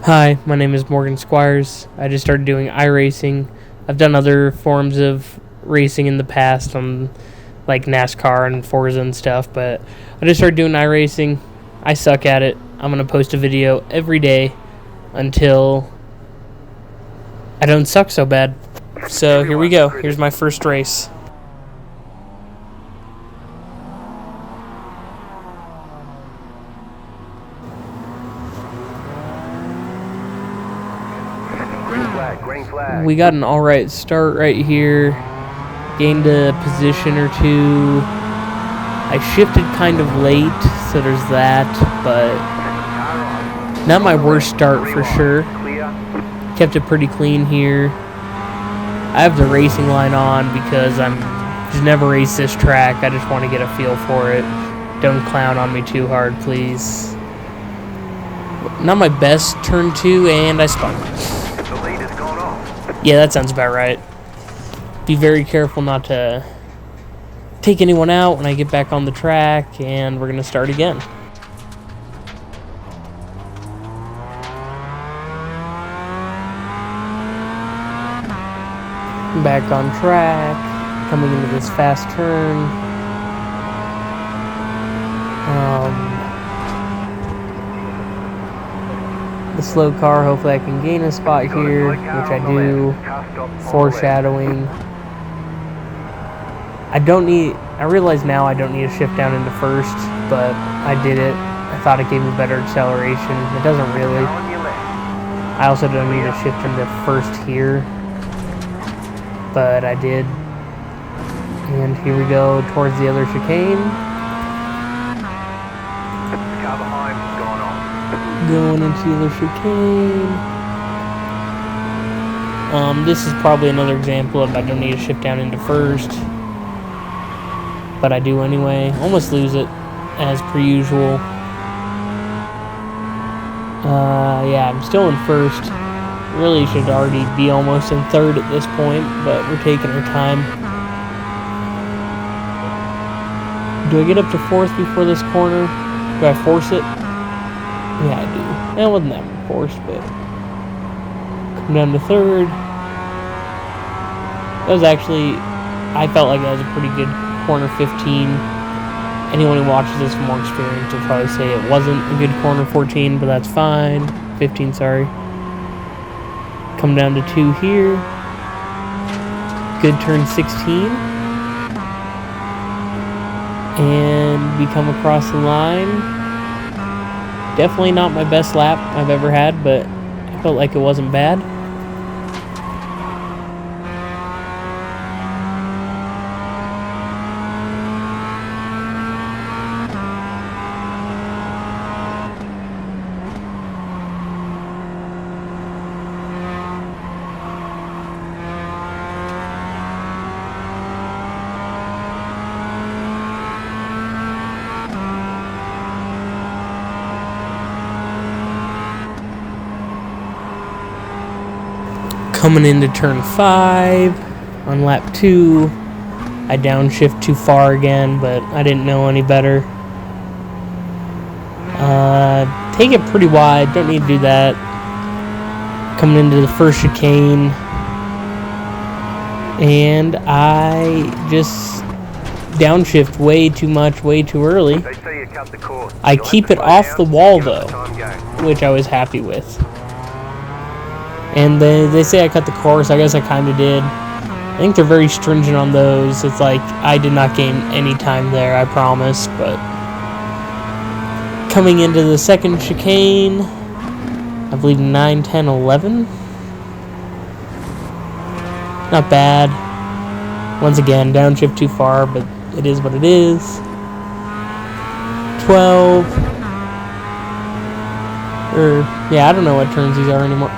Hi, my name is Morgan Squires. I just started doing iRacing. I've done other forms of racing in the past on like NASCAR and Forza and stuff, but I just started doing iRacing. I suck at it. I'm going to post a video every day until I don't suck so bad. So here we go. Here's my first race. We got an alright start right here. Gained a position or two. I shifted kind of late, so there's that, but not my worst start for sure. Kept it pretty clean here. I have the racing line on because I'm just never raced this track. I just want to get a feel for it. Don't clown on me too hard, please. Not my best turn 2, and I spun. Yeah, that sounds about right. Be very careful not to take anyone out when I get back on the track, and we're going to start again. Back on track, coming into this fast turn. The slow car, hopefully I can gain a spot here, which I do. Foreshadowing. I realize now I don't need to shift down into first, but I did it. I thought it gave me better acceleration. It doesn't really. I also don't need to shift into first here, but I did. And here we go towards the other chicane. Going into the other chicane. This is probably another example of I don't need to shift down into first, but I do anyway. Almost lose it, as per usual. Yeah, I'm still in first. Really should already be almost in third at this point, but we're taking our time. Do I get up to fourth before this corner? Do I force it? Yeah, I do. That wasn't that forced, but come down to third. That was actually, I felt like that was a pretty good corner 15. Anyone who watches this with more experience will probably say it wasn't a good corner 14, but that's fine. 15, sorry. Come down to 2 here. Good turn 16. And we come across the line. Definitely not my best lap I've ever had, but I felt like it wasn't bad. Coming into turn 5 on lap 2, I downshift too far again, but I didn't know any better. Take it pretty wide, don't need to do that. Coming into the first chicane, and I just downshift way too much, way too early. I keep it off the wall though, which I was happy with. And they say I cut the course. I guess I kind of did. I think they're very stringent on those. It's like I did not gain any time there, I promise. But coming into the second chicane, I believe 9, 10, 11. Not bad. Once again, downshift too far, but it is what it is. 12. Yeah, I don't know what turns these are anymore.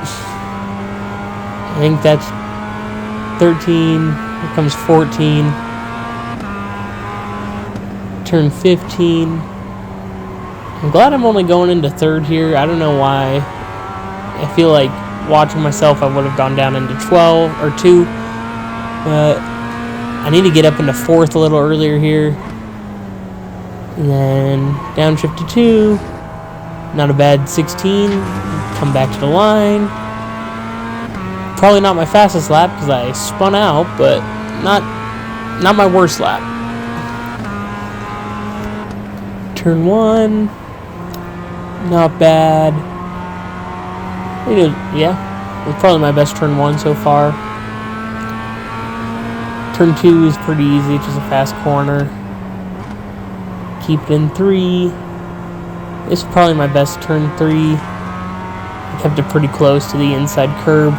I think that's 13, here comes 14, turn 15. I'm glad I'm only going into third here. I don't know why. I feel like watching myself, I would have gone down into 12 or 2, but I need to get up into fourth a little earlier here. And then downshift to 2, not a bad 16. come back to the line. Probably not my fastest lap because I spun out, but not my worst lap. Turn 1, not bad. Yeah, it's probably my best turn 1 so far. Turn 2 is pretty easy, just a fast corner. Keep it in 3. This is probably my best turn 3. I kept it pretty close to the inside curb.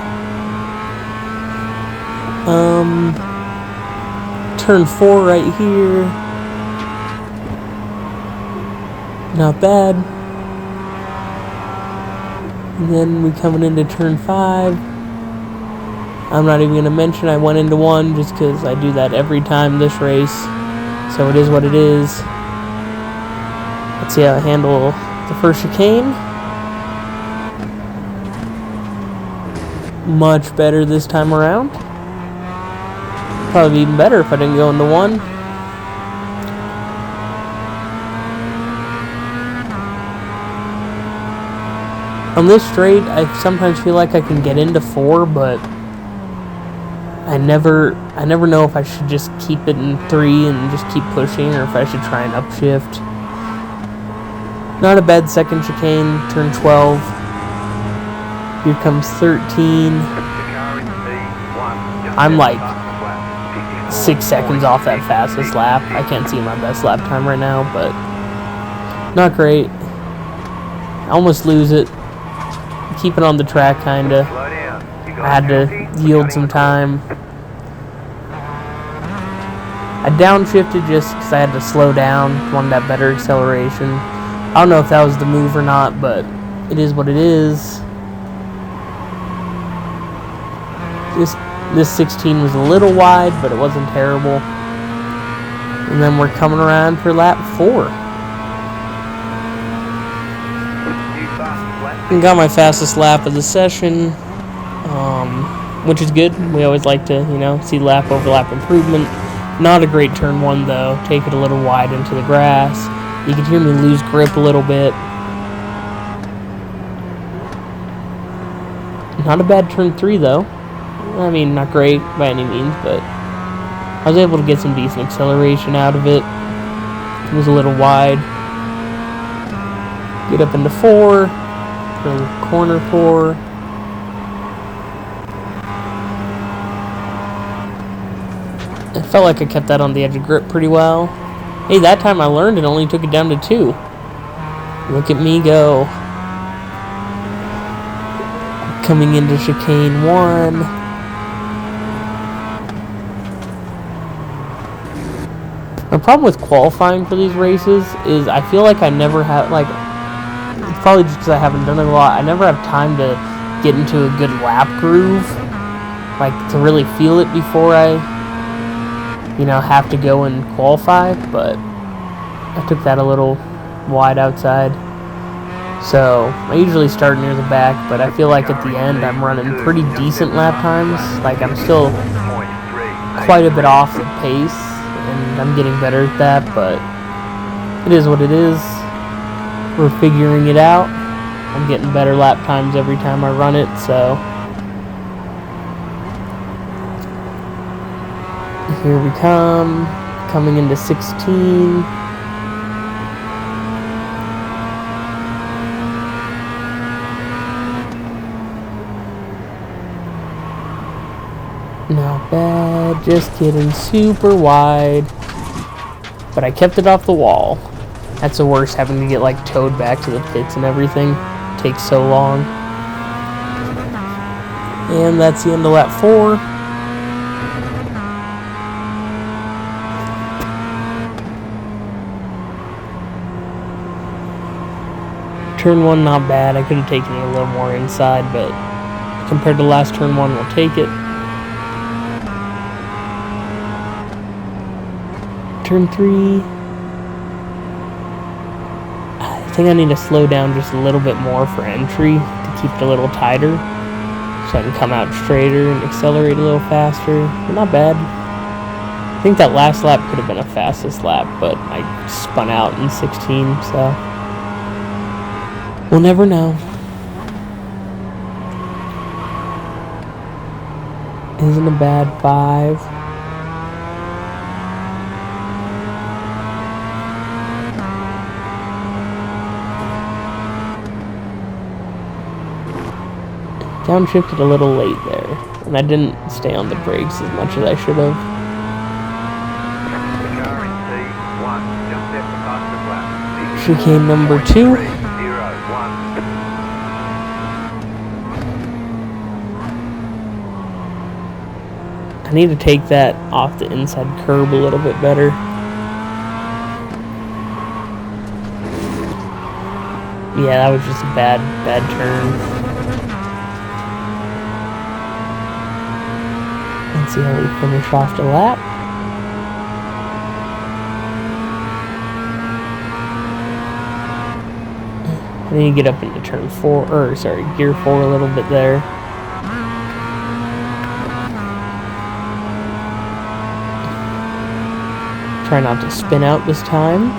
Turn 4 right here. Not bad. And then we're coming into turn 5. I'm not even going to mention I went into 1 just because I do that every time this race. So it is what it is. Let's see how I handle the first chicane. Much better this time around. Probably be even better if I didn't go into 1. On this straight, I sometimes feel like I can get into 4, but I never know if I should just keep it in 3 and just keep pushing, or if I should try and upshift. Not a bad second chicane, turn 12. Here comes 13. I'm like 6 seconds off that fastest lap. I can't see my best lap time right now, but not great. I almost lose it. Keep it on the track, kinda. I had to yield some time. I downshifted just because I had to slow down, wanted that better acceleration. I don't know if that was the move or not, but it is what it is. This 16 was a little wide, but it wasn't terrible. And then we're coming around for lap 4. And got my fastest lap of the session, which is good. We always like to, see lap over lap improvement. Not a great turn 1 though. Take it a little wide into the grass. You can hear me lose grip a little bit. Not a bad turn 3 though. I mean, not great by any means, but I was able to get some decent acceleration out of it. It was a little wide. Get up into 4. Corner 4. I felt like I kept that on the edge of grip pretty well. Hey, that time I learned and only took it down to 2. Look at me go. Coming into chicane 1. My problem with qualifying for these races is I feel like I never have, it's probably just because I haven't done it a lot. I never have time to get into a good lap groove, to really feel it before I, have to go and qualify, but I took that a little wide outside. So I usually start near the back, but I feel like at the end I'm running pretty decent lap times. I'm still quite a bit off the pace, and I'm getting better at that, but it is what it is. We're figuring it out. I'm getting better lap times every time I run it, so here we come, coming into 16. Not bad, just getting super wide, but I kept it off the wall. That's the worst, having to get towed back to the pits and everything. It takes so long. And that's the end of lap 4. Turn 1 not bad. I could have taken it a little more inside, but compared to last turn 1, we'll take it. Turn 3. I think I need to slow down just a little bit more for entry to keep it a little tighter, so I can come out straighter and accelerate a little faster. But not bad. I think that last lap could have been a fastest lap, but I spun out in 16, so we'll never know. isn't a bad 5. Downshifted a little late there, and I didn't stay on the brakes as much as I should have. Chicane number 2. I need to take that off the inside curb a little bit better. Yeah, that was just a bad turn. Let's see how we finish off the lap. I need to get up into turn 4, or sorry, gear 4 a little bit there. Try not to spin out this time.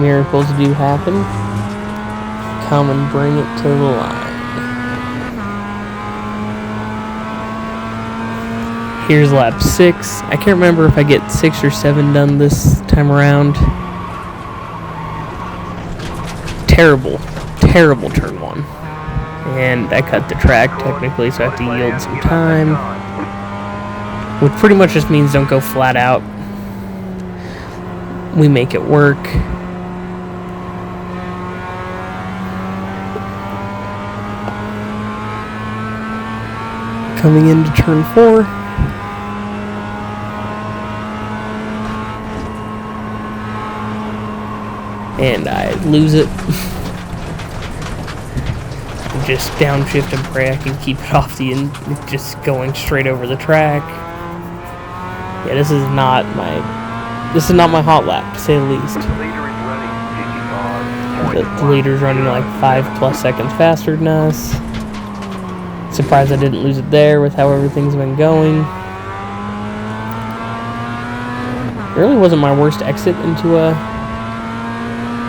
Miracles do happen. Come and bring it to the line. Here's lap 6. I can't remember if I get 6 or 7 done this time around. Terrible turn 1. And I cut the track technically, so I have to yield some time. Which pretty much just means don't go flat out. We make it work. Coming into turn 4. And I lose it. Just downshift and pray I can keep it off the end, just going straight over the track. Yeah, this is not my hot lap, to say the least. The leader's running like 5+ seconds faster than us. Surprised I didn't lose it there with how everything's been going. It really wasn't my worst exit into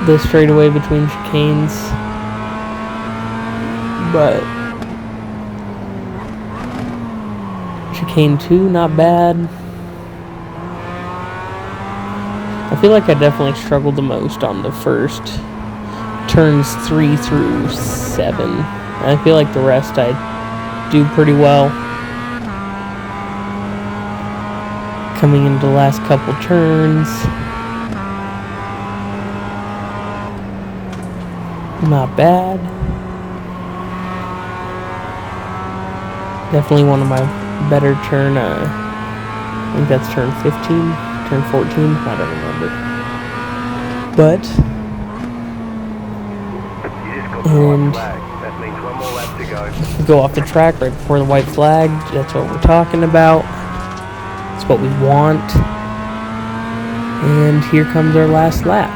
the straightaway between chicanes. But chicane 2, not bad. I feel like I definitely struggled the most on the first turns 3 through 7. And I feel like the rest I do pretty well. Coming into the last couple turns. Not bad. Definitely one of my better turn, I think that's turn 15, turn 14, I don't remember. But, and go off the track right before the white flag, that's what we're talking about. That's what we want. And here comes our last lap.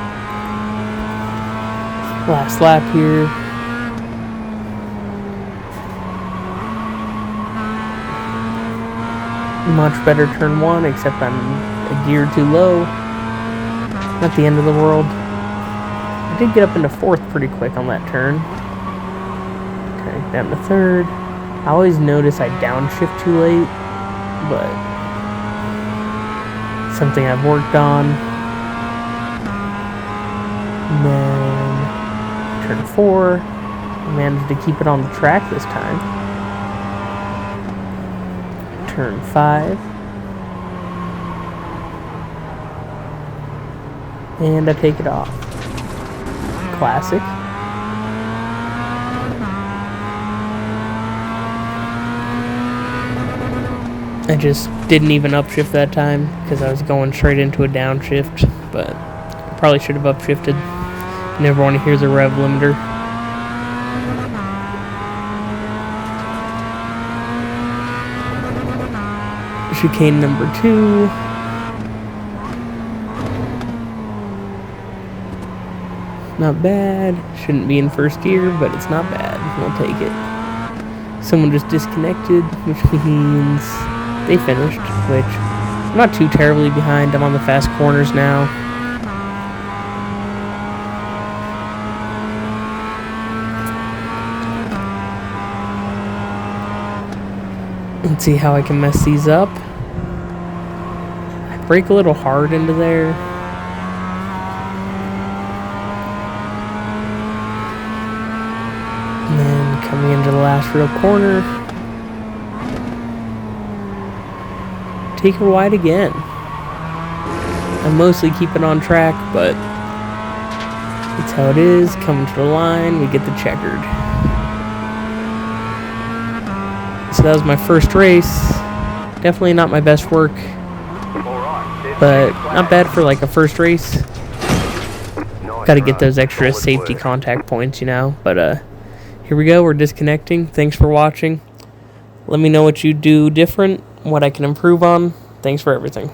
Last lap here. Much better turn 1, except I'm a gear too low. Not the end of the world. I did get up into 4th pretty quick on that turn. Okay, down to 3rd. I always notice I downshift too late, but something I've worked on. And then turn 4. I managed to keep it on the track this time. Turn 5. And I take it off. Classic. I just didn't even upshift that time because I was going straight into a downshift, but I probably should have upshifted. You never want to hear the rev limiter. Chicane number 2. Not bad. Shouldn't be in first gear, but it's not bad. We'll take it. Someone just disconnected, which means they finished, which I'm not too terribly behind. I'm on the fast corners now. Let's see how I can mess these up. I brake a little hard into there. And then coming into the last real corner. Take her wide again. I mostly keep it on track, but that's how it is. Coming to the line, we get the checkered. So that was my first race. Definitely not my best work, but not bad for like a first race. Got to get those extra safety contact points, you know. But here we go. We're disconnecting. Thanks for watching. Let me know what you do different, what I can improve on. Thanks for everything.